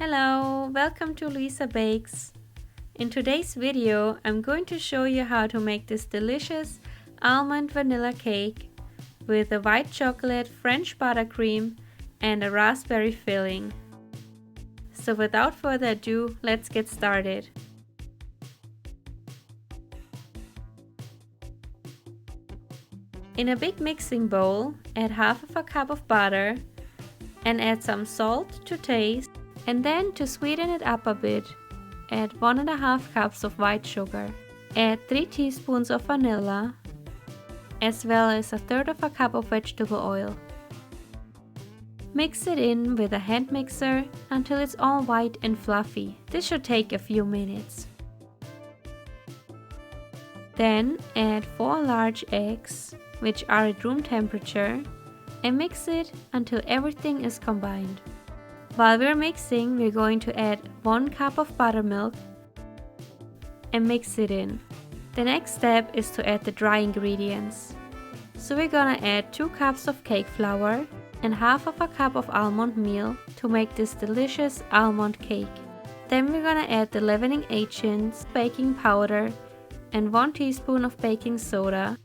Hello, welcome to LUISA Bakes. In today's video, I'm going to show you how to make this delicious almond vanilla cake with a white chocolate French buttercream and a raspberry filling. So without further ado, let's get started. In a big mixing bowl, add half of a cup of butter and add some salt to taste. And then to sweeten it up a bit, add 1.5 cups of white sugar. Add 3 teaspoons of vanilla, as well as 1/3 of a cup of vegetable oil. Mix it in with a hand mixer until it's all white and fluffy. This should take a few minutes. Then add 4 large eggs, which are at room temperature, and mix it until everything is combined. While we're mixing, we're going to add 1 cup of buttermilk and mix it in. The next step is to add the dry ingredients. So we're gonna add 2 cups of cake flour and half of a cup of almond meal to make this delicious almond cake. Then we're gonna add the leavening agents, baking powder, and 1 teaspoon of baking soda.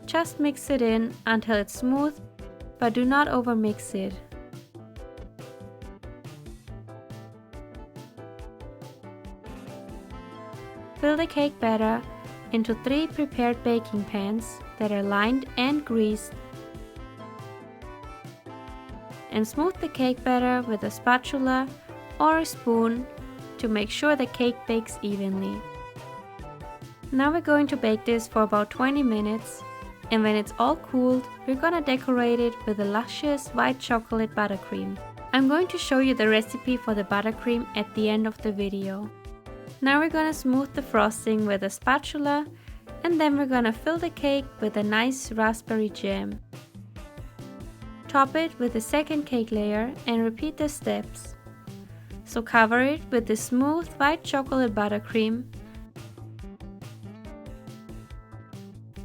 Just mix it in until it's smooth, but do not overmix it. Fill the cake batter into 3 prepared baking pans that are lined and greased, and smooth the cake batter with a spatula or a spoon to make sure the cake bakes evenly. Now we're going to bake this for about 20 minutes, and when it's all cooled, we're gonna decorate it with a luscious white chocolate buttercream. I'm going to show you the recipe for the buttercream at the end of the video. Now we're gonna smooth the frosting with a spatula, and then we're gonna fill the cake with a nice raspberry jam. Top it with the second cake layer and repeat the steps. So cover it with the smooth white chocolate buttercream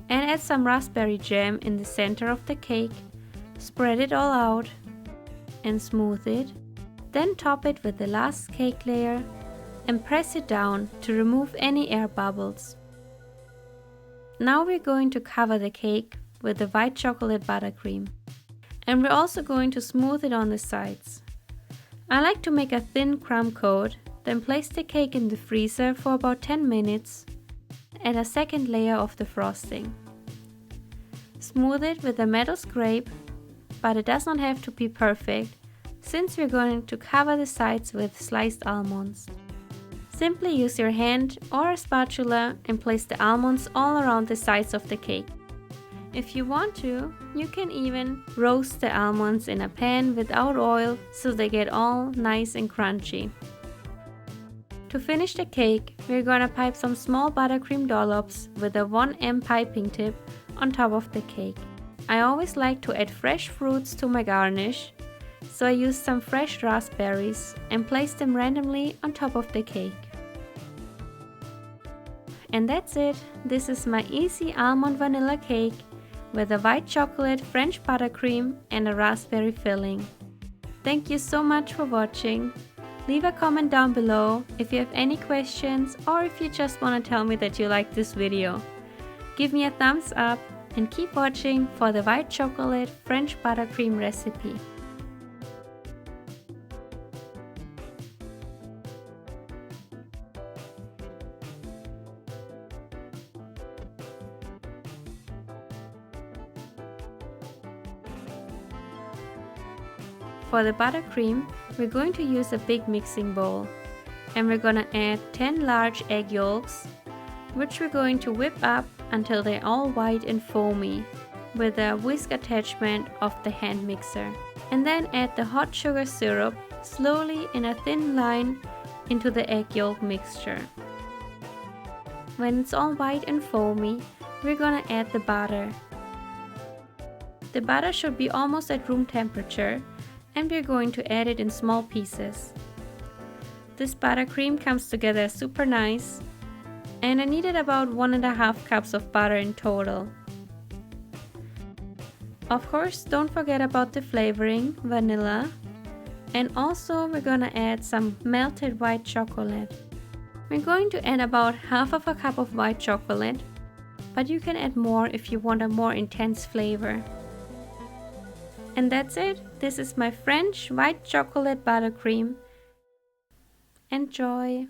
and add some raspberry jam in the center of the cake. Spread it all out and smooth it. Then top it with the last cake layer and press it down to remove any air bubbles. Now we're going to cover the cake with the white chocolate buttercream, and we're also going to smooth it on the sides. I like to make a thin crumb coat, then place the cake in the freezer for about 10 minutes. Add a second layer of the frosting. Smooth it with a metal scrape, but it does not have to be perfect, since we're going to cover the sides with sliced almonds. Simply use your hand or a spatula and place the almonds all around the sides of the cake. If you want to, you can even roast the almonds in a pan without oil so they get all nice and crunchy. To finish the cake, we're gonna pipe some small buttercream dollops with a 1 piping tip on top of the cake. I always like to add fresh fruits to my garnish, so I used some fresh raspberries and placed them randomly on top of the cake. And that's it. This is my easy almond vanilla cake with a white chocolate French buttercream and a raspberry filling. Thank you so much for watching. Leave a comment down below if you have any questions or if you just want to tell me that you like this video. Give me a thumbs up and keep watching for the white chocolate French buttercream recipe. For the buttercream, we're going to use a big mixing bowl, and we're gonna add 10 large egg yolks, which we're going to whip up until they're all white and foamy with a whisk attachment of the hand mixer. And then add the hot sugar syrup slowly in a thin line into the egg yolk mixture. When it's all white and foamy, we're gonna add the butter. The butter should be almost at room temperature, and we're going to add it in small pieces. This buttercream comes together super nice, and I needed about 1.5 cups of butter in total. Of course, don't forget about the flavoring, vanilla, And also we're gonna add some melted white chocolate. We're going to add about half of a cup of white chocolate, but you can add more if you want a more intense flavor. And that's it. This is my French white chocolate buttercream. Enjoy!